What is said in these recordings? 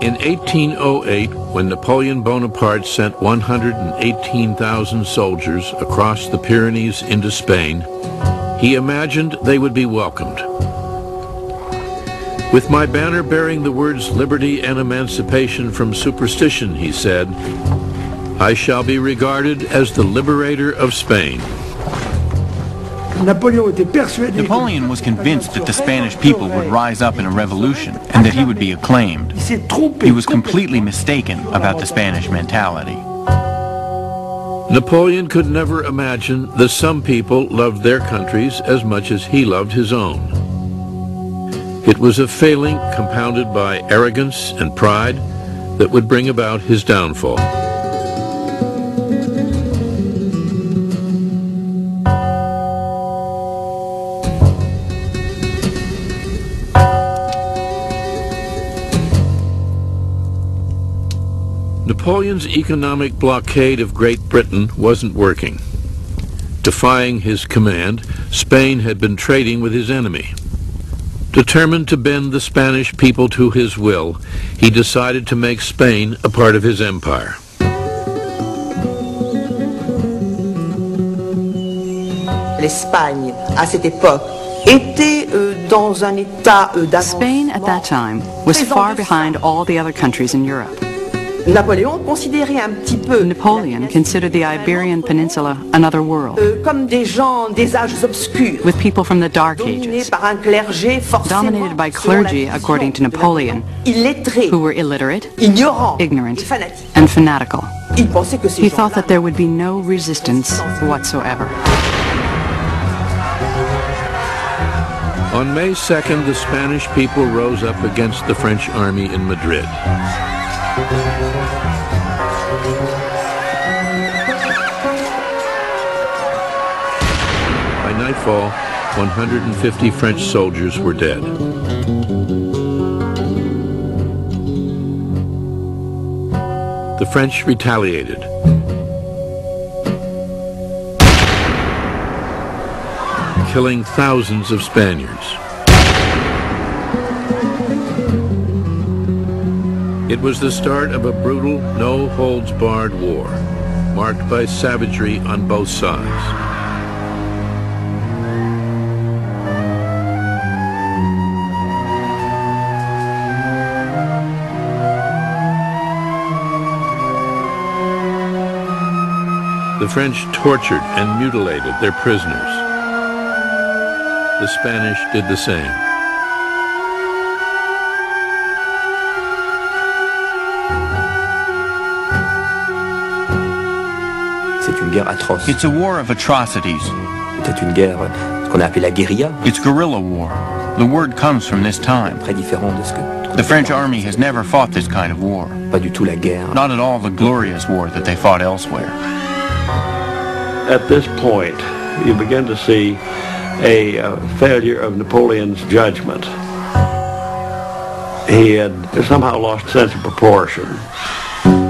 In 1808, when Napoleon Bonaparte sent 118,000 soldiers across the Pyrenees into Spain, he imagined they would be welcomed. With my banner bearing the words liberty and emancipation from superstition, he said, I shall be regarded as the liberator of Spain. Napoleon was convinced that the Spanish people would rise up in a revolution and that he would be acclaimed. He was completely mistaken about the Spanish mentality. Napoleon could never imagine that some people loved their countries as much as he loved his own. It was a failing compounded by arrogance and pride that would bring about his downfall. Napoleon's economic blockade of Great Britain wasn't working. Defying his command, Spain had been trading with his enemy. Determined to bend the Spanish people to his will, he decided to make Spain a part of his empire. L'Espagne, à cette époque, était dans un état d'avancement. Spain at that time was far behind all the other countries in Europe. Napoleon considérait un petit peu Napoleon considered the Iberian Peninsula another world, comme des gens des âges obscurs, with people from the Dark dominés Ages, par un clergé dominated by clergy, according to Napoleon, illettrés, who were illiterate, ignorants, ignorant, et fanatiques. and fanatical. Il pensait que ces He thought gens-là that there would be no resistance whatsoever. On May 2nd, the Spanish people rose up against the French army in Madrid. By nightfall, 150 French soldiers were dead. The French retaliated. Killing thousands of Spaniards. It was the start of a brutal, no-holds-barred war, marked by savagery on both sides. The French tortured and mutilated their prisoners. The Spanish did the same. C'est une guerre atroce. It's a war of atrocities. C'est une guerre, ce qu'on a appelé la guérilla. It's guerrilla war. The word comes from this time. Très différent de ce que... The French army has never fought this kind of war. Pas du tout la guerre. Not at all the glorious war that they fought elsewhere. At this point, you begin to see a failure of Napoleon's judgment. He had somehow lost sense of proportion.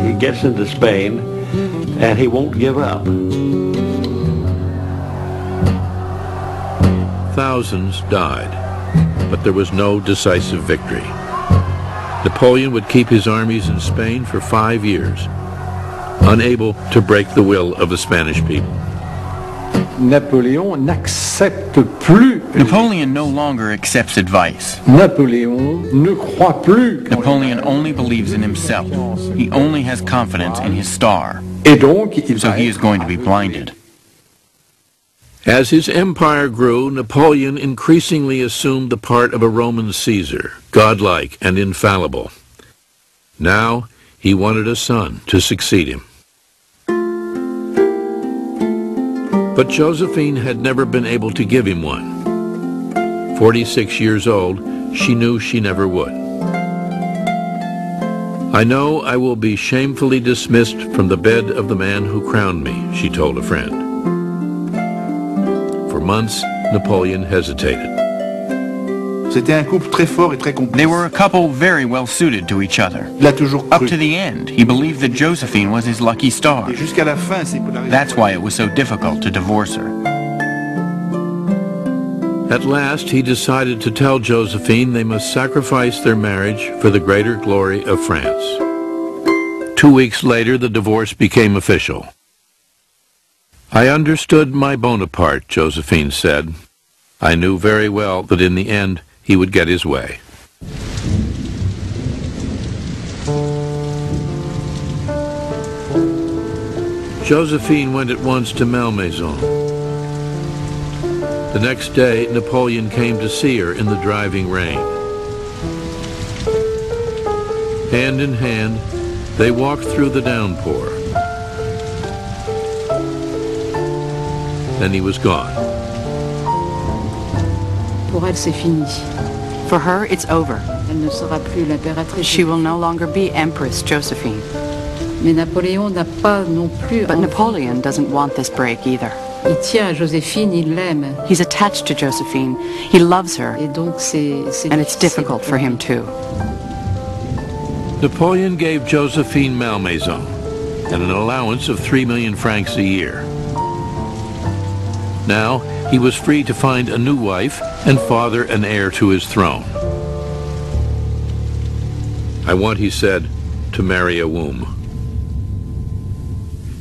He gets into Spain, and he won't give up. Thousands died, but there was no decisive victory. Napoleon would keep his armies in Spain for 5 years, unable to break the will of the Spanish people. Napoleon n'accepte plus. Napoleon no longer accepts advice. Napoleon ne croit plus. Napoleon only believes in himself. He only has confidence in his star. Et donc, So he is going to be blinded. As his empire grew, Napoleon increasingly assumed the part of a Roman Caesar, godlike and infallible. Now, he wanted a son to succeed him. But Josephine had never been able to give him one. 46 years old, she knew she never would. I know I will be shamefully dismissed from the bed of the man who crowned me, she told a friend. For months, Napoleon hesitated. C'était un couple très fort et très complexe. They were a couple very well suited to each other. Il a toujours Up cru. to the end, he believed that Josephine was his lucky star. Et jusqu'à la fin, c'est pour la raison. That's why it was so difficult to divorce her. At last, he decided to tell Josephine they must sacrifice their marriage for the greater glory of France. 2 weeks later, the divorce became official. I understood my Bonaparte, Josephine said. I knew very well that in the end he would get his way. Josephine went at once to Malmaison. The next day, Napoleon came to see her in the driving rain. Hand in hand, they walked through the downpour. Then he was gone. Pour elle, c'est fini. For her, it's over. Elle ne sera plus l'impératrice. She will no longer be Empress Josephine. Mais Napoléon n'a pas non plus. But Napoleon doesn't want this break either. Il tient à Joséphine, il l'aime. He's attached to Josephine. He loves her. Et donc and it's difficult for him too. Napoleon gave Josephine Malmaison and an allowance of 3 million francs a year. Now he was free to find a new wife and father an heir to his throne. I want, he said, to marry a womb.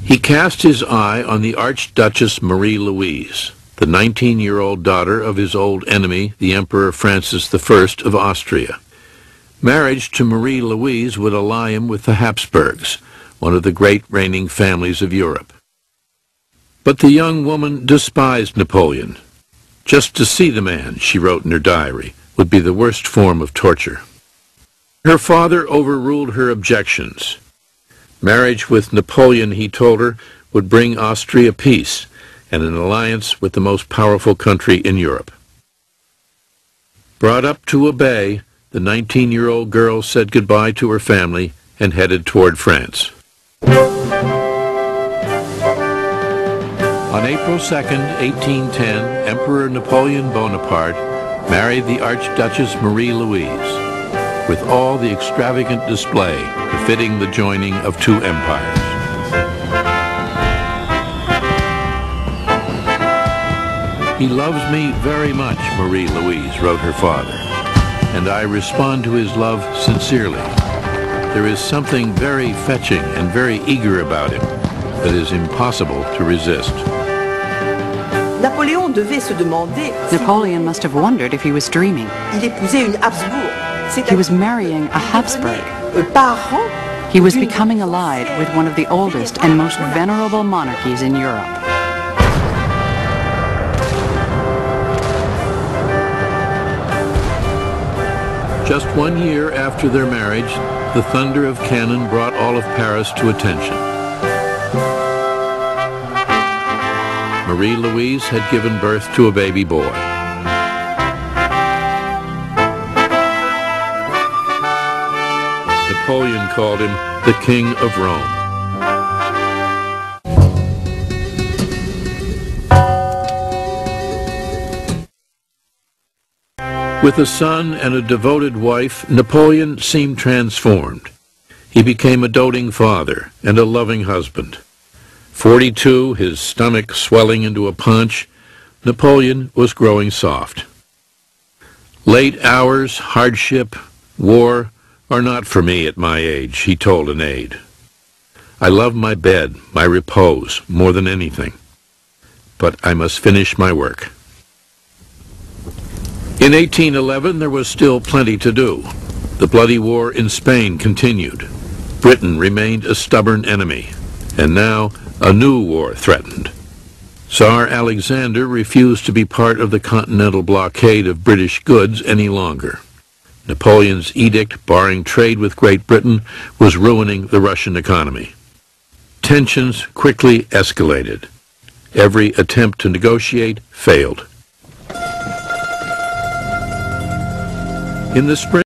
He cast his eye on the Archduchess Marie-Louise, the 19-year-old daughter of his old enemy, the Emperor Francis I of Austria. Marriage to Marie-Louise would ally him with the Habsburgs, one of the great reigning families of Europe. But the young woman despised Napoleon. Just to see the man, she wrote in her diary, would be the worst form of torture. Her father overruled her objections. Marriage with Napoleon, he told her, would bring Austria peace and an alliance with the most powerful country in Europe. Brought up to obey, the 19-year-old girl said goodbye to her family and headed toward France. On April 2nd, 1810, Emperor Napoleon Bonaparte married the Archduchess Marie-Louise, with all the extravagant display befitting the joining of two empires. He loves me very much, Marie-Louise wrote her father, and I respond to his love sincerely. There is something very fetching and very eager about him that is impossible to resist. Napoléon devait se demander. Napoleon must have wondered if he was dreaming. Il épousait une Habsbourg. He was marrying a Habsburg. He was becoming allied with one of the oldest and most venerable monarchies in Europe. Just 1 year after their marriage, the thunder of cannon brought all of Paris to attention. Marie-Louise had given birth to a baby boy. Napoleon called him the King of Rome. With a son and a devoted wife, Napoleon seemed transformed. He became a doting father and a loving husband. 42, his stomach swelling into a paunch, Napoleon was growing soft. Late hours, hardship, war are not for me at my age, he told an aide. I love my bed, my repose, more than anything. But I must finish my work. In 1811, there was still plenty to do. The bloody war in Spain continued. Britain remained a stubborn enemy, and now a new war threatened. Tsar Alexander refused to be part of the continental blockade of British goods any longer. Napoleon's edict barring trade with Great Britain was ruining the Russian economy. Tensions quickly escalated. Every attempt to negotiate failed. In the spring